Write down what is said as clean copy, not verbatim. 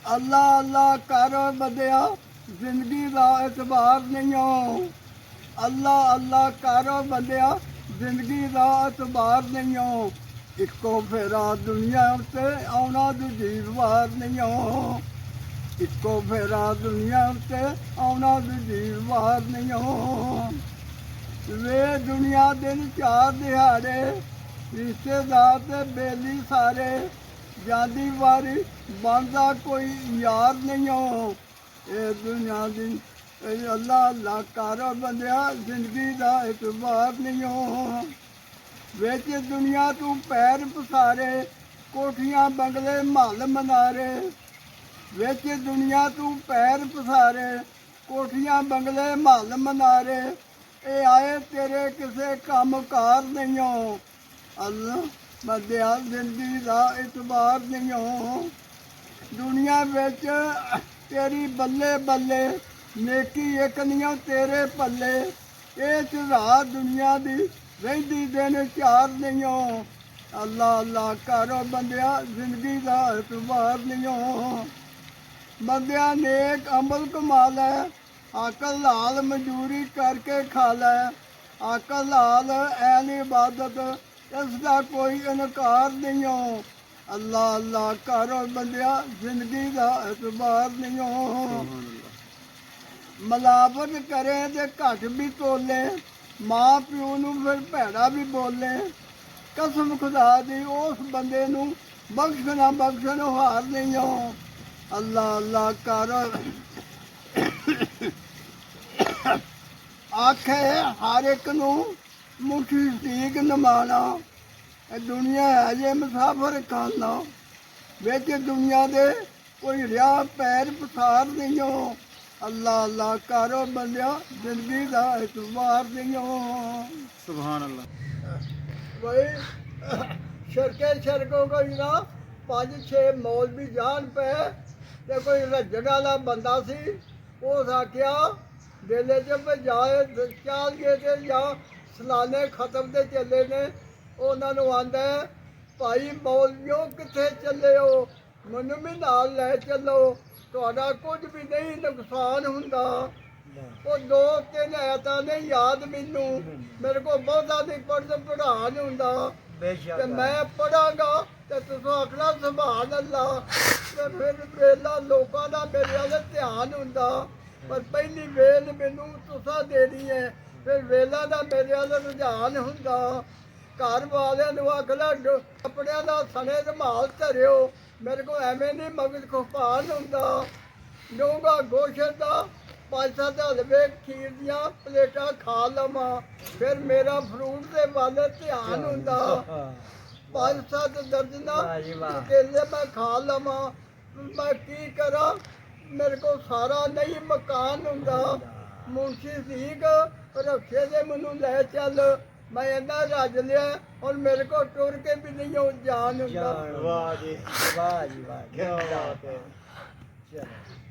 अल्लाह अल्लाह कर बंदिया जिंदगी का एतबार नहीं हो। अल्लाह अल्लाह कर बंदिया जिंदगी का एतबार नहीं हो। इको फेरा दुनिया उत्ते आना दूजी वार नहीं हो। इको फेरा दुनिया उत्ते आना दूजी वार नहीं हो। वे दुनिया दिन चार दिहाड़े रिश्तेदार ते बेली सारे जादी वारी बनता कोई यार नहीं हो। ये दुनिया दी अल्लाह अल्लाह कर बंदिया जिंदगी का एतबार नहीं हो। विच दुनिया तू पैर पसारे कोठियां बंगले महल मनारे। विच दुनिया तू पैर पसारे कोठियां बंगले महल मनारे। ये आए तेरे किसे काम कार नहीं हो। अल्लाह बंदिया जिंदगी का एतबार नहीं हो। दुनिया विच तेरी बल्ले बल्ले नेकी एक नहीं तेरे पल्ले। ये चुरा दुनिया दी रहिंदी दिन चार नहीं हो। अल्लाह अल्लाह कर बंदिया जिंदगी का एतबार नहीं हो। बंदिया नेक अमल कमा लै अकल लाल मजूरी करके खा लै। अकल लाल ऐन इबादत इसका कोई इनकार नहीं हो। अल्लाह अल्लाह कर बंदिया जिंदगी का एतबार नहीं हो। मिलावट करे ते घट भी तोले माँ प्यो नूं फिर भैड़ा भी बोले। कसम खुदा दी उस बंदे नूं बख्शना बख्शण हार नहीं हो। अल्लाह अल्लाह कर आखे हर एक नूं मुठी सीख नमाना। दुनिया है जे मुसाफर खाना बिच दुनिया दे कोई रिया पैर पसार नहीं हो। अल्लाह अल्लाह करो बंदिया जिंदगी का एतबार नहीं हो। सुभान अल्लाह। भाई शरके शरकों को ना 5-6 मौलवी जान पे ते कोई रज्जण वाला बंदा सी। उस आख्या दिले च जाए चाल गए ते जा सलाने खत्म ते चले ने। उन्होंने आंदा भाई मौलवियों किथे चले हो मैनू भी नाल लै चलो तुहाडा कुछ भी नहीं नुकसान हुंदा। वो 2-3 आयतां ने याद मैनू मेरे को बहुता नहीं पढ़ान हुंदा ते मैं पढ़ांगा ते तुस आखना सुभान अल्लाह। ते फिर वेला लोकां दा मेरे वाले ध्यान हुंदा पर पहली वेल मैनू तुसां देनी है। फिर वेला दा मेरे वाले रुझान हुंदा। घर वाले आखना कपड़िया का सने रुमाल धरियो मेरे को एवं नहीं मगज खुफान होंदा। डोंगा गोशत का 5-7 हलवे खीर दियाँ प्लेटा खा लवां फिर मेरा फ्रूट के वाले ध्यान होंदा। 5-7 दर्जना केले मैं खा लवां मैं की करा मेरे को सारा नहीं मकान होंदा। मुंशी सीख रखे दे मैनू लै चल मैं इन्ना रज लिया और मेरे को टुर के भी नहीं हो जान। वाह जी वाह जी वाह क्या बात है। चलो।